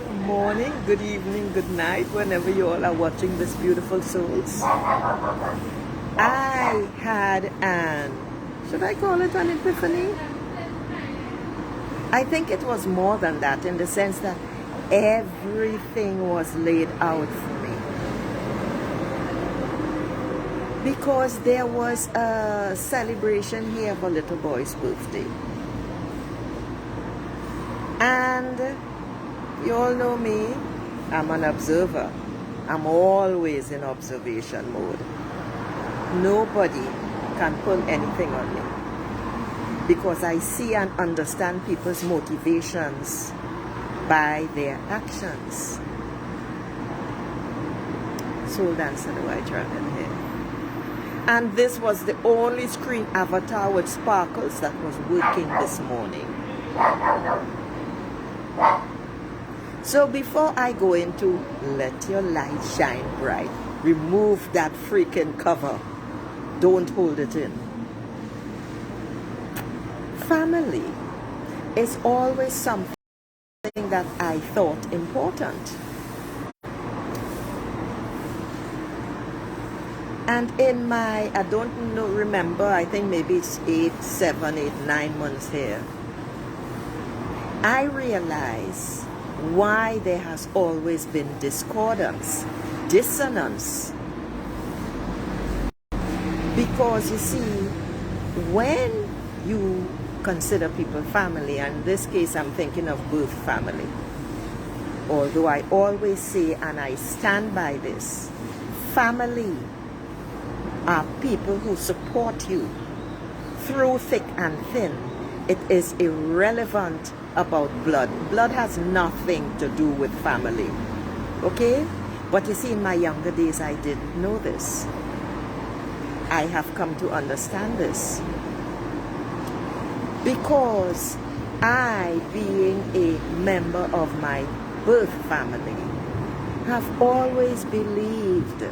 Good morning, good evening, good night, whenever you all are watching this beautiful souls. I had should I call it an epiphany? I think it was more than that, in the sense that everything was laid out for me. Because there was a celebration here of a little boy's birthday. And you all know me, I'm an observer. I'm always in observation mode. Nobody can pull anything on me, because I see and understand people's motivations by their actions. Soul dancer, the white dragon here. And this was the only screen avatar with sparkles that was working this morning. So before I go into let your light shine bright, remove that freaking cover. Don't hold it in. Family is always something that I thought important. And in my, I don't know, remember, I think maybe it's 9 months here, I realize why there has always been discordance, dissonance. Because you see, when you consider people family, and in this case I'm thinking of birth family, although I always say, and I stand by this, family are people who support you through thick and thin. It is irrelevant about blood. Blood has nothing to do with family. Okay? But you see, in my younger days, I didn't know this. I have come to understand this. Because I, being a member of my birth family, have always believed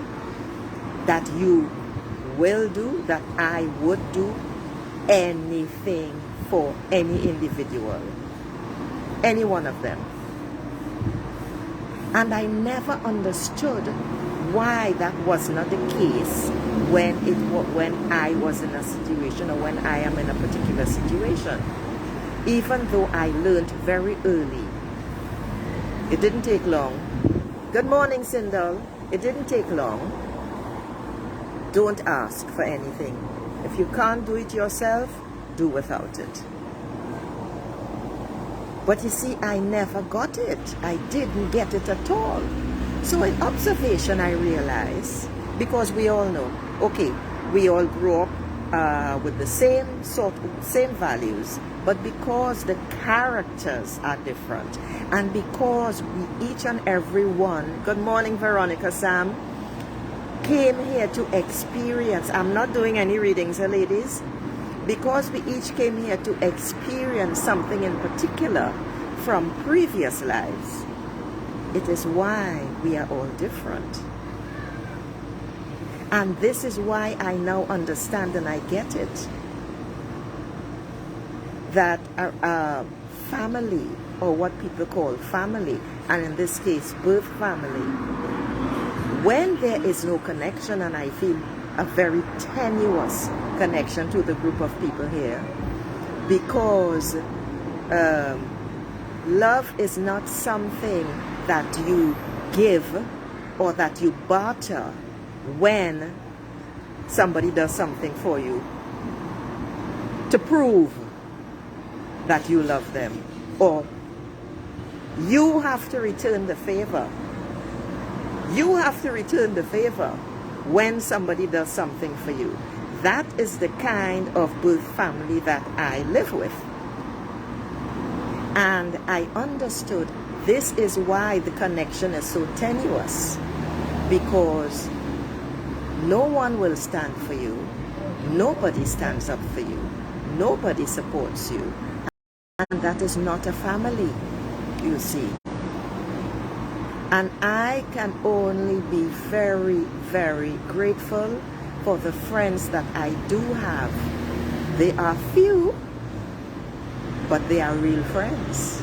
that you will do, that I would do anything for any individual, any one of them. And I never understood why that was not the case when I was in a situation, or when I am in a particular situation. Even though I learned very early. It didn't take long. Good morning, Sindel. It didn't take long. Don't ask for anything. If you can't do it yourself, do without it. But you see, I never got it. I didn't get it at all. So in observation, I realized, because we all know, okay, we all grew up with the same values, but because the characters are different, and because we each and every one, good morning Veronica Sam, came here to experience, I'm not doing any readings, ladies, because we each came here to experience something in particular from previous lives. It is why we are all different. And this is why I now understand, and I get it, that family, or what people call family, and in this case birth family, when there is no connection, and I feel a very tenuous connection to the group of people here, because love is not something that you give or that you barter when somebody does something for you to prove that you love them, or you have to return the favor. You have to return the favor when somebody does something for you. That is the kind of birth family that I live with. And I understood this is why the connection is so tenuous, because no one will stand for you. Nobody stands up for you. Nobody supports you. And that is not a family, you see. And I can only be very, very grateful for the friends that I do have. They are few, but they are real friends.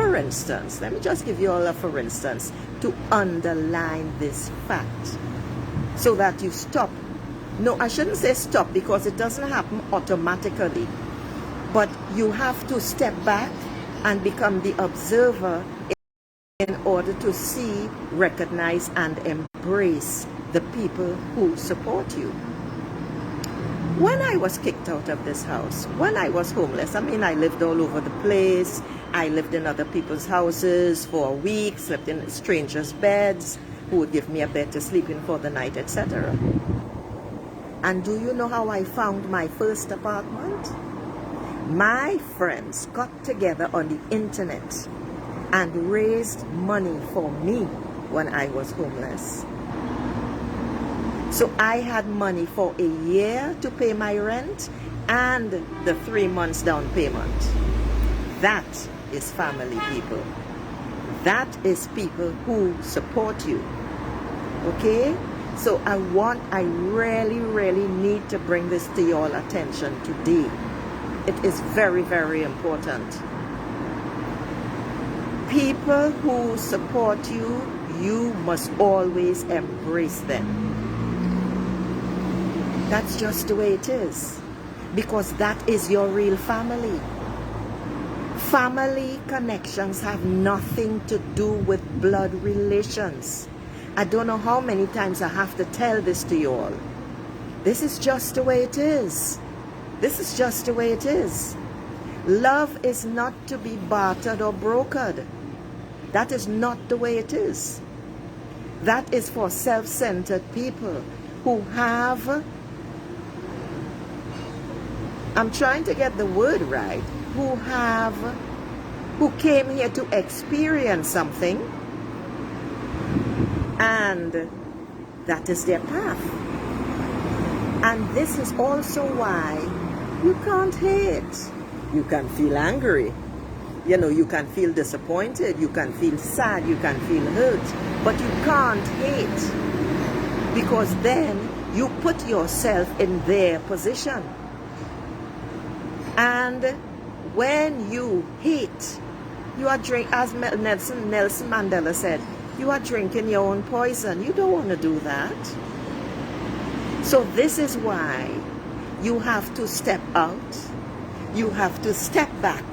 For instance, let me just give you all a for instance to underline this fact so that you stop. No, I shouldn't say stop because it doesn't happen automatically. But you have to step back and become the observer in order to see, recognize, and embrace the people who support you. When I was kicked out of this house, when I was homeless, I mean, I lived all over the place. I lived in other people's houses for a week, slept in strangers' beds, who would give me a bed to sleep in for the night, etc. And do you know how I found my first apartment? My friends got together on the internet and raised money for me when I was homeless. So I had money for a year to pay my rent and the 3 months down payment. That is family, people. That is people who support you. Okay? So I really need to bring this to your attention today. It is very, very important. People who support you, you must always embrace them. That's just the way it is. Because that is your real family. Family connections have nothing to do with blood relations. I don't know how many times I have to tell this to you all. This is just the way it is. This is just the way it is. Love is not to be bartered or brokered. That is not the way it is. That is for self-centered people who have, I'm trying to get the word right, who came here to experience something, and that is their path. And this is also why you can't hate. You can feel angry. You know, you can feel disappointed. You can feel sad. You can feel hurt. But you can't hate. Because then you put yourself in their position. And when you hate, you are drinking, as Nelson Mandela said, you are drinking your own poison. You don't want to do that. So this is why you have to step out. You have to step back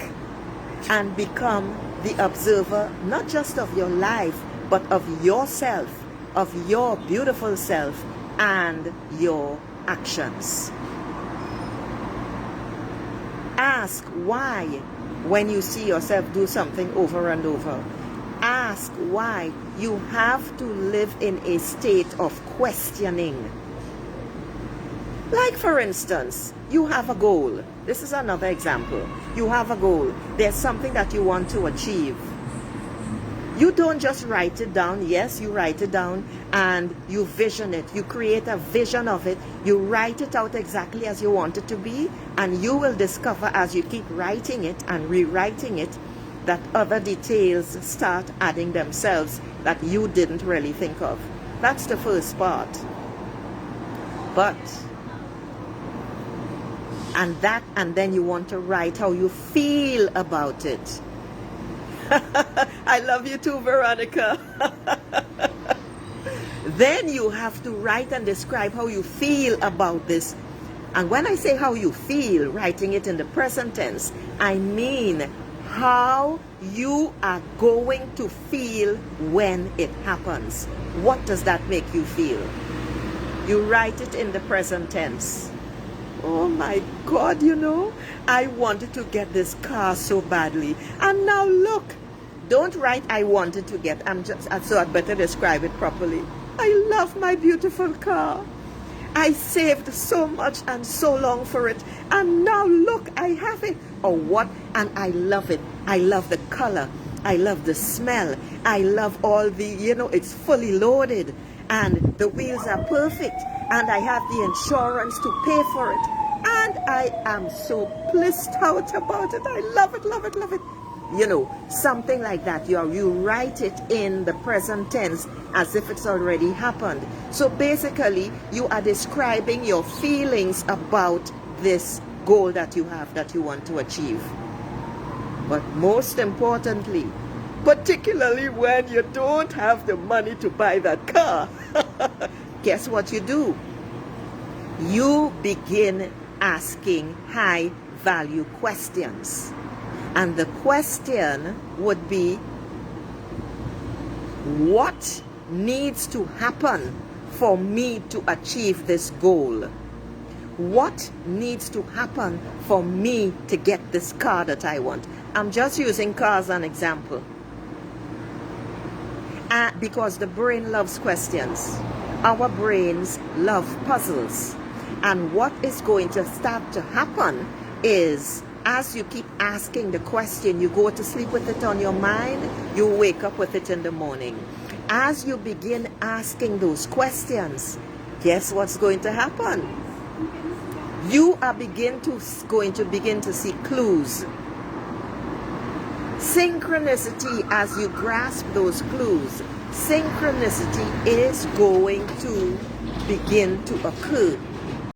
and become the observer, not just of your life, but of yourself, of your beautiful self and your actions. Ask why when you see yourself do something over and over. Ask why you have to live in a state of questioning. Like, for instance, you have a goal. This is another example. You have a goal. There's something that you want to achieve. You don't just write it down. Yes, you write it down and you vision it. You create a vision of it. You write it out exactly as you want it to be, and you will discover as you keep writing it and rewriting it that other details start adding themselves that you didn't really think of. That's the first part. And then you want to write how you feel about it. I love you too, Veronica. Then you have to write and describe how you feel about this. And when I say how you feel, writing it in the present tense, I mean how you are going to feel when it happens. What does that make you feel? You write it in the present tense. Oh my God, you know, I wanted to get this car so badly. And now look, don't write I wanted to get, so I'd better describe it properly. I love my beautiful car. I saved so much and so long for it. And now look, I have it. Or what? And I love it. I love the color. I love the smell. I love all the, you know, it's fully loaded. And the wheels are perfect. And I have the insurance to pay for it. And I am so blissed out about it. I love it, love it, love it. You know, something like that. You write it in the present tense as if it's already happened. So basically, you are describing your feelings about this goal that you have, that you want to achieve. But most importantly, particularly when you don't have the money to buy that car, guess what you do? You begin asking high value questions. And the question would be, what needs to happen for me to achieve this goal? What needs to happen for me to get this car that I want? I'm just using cars as an example. Because the brain loves questions. Our brains love puzzles. And what is going to start to happen is, as you keep asking the question, you go to sleep with it on your mind, you wake up with it in the morning. As you begin asking those questions, guess what's going to happen? You are going to begin to see clues. Synchronicity, as you grasp those clues, synchronicity is going to begin to occur.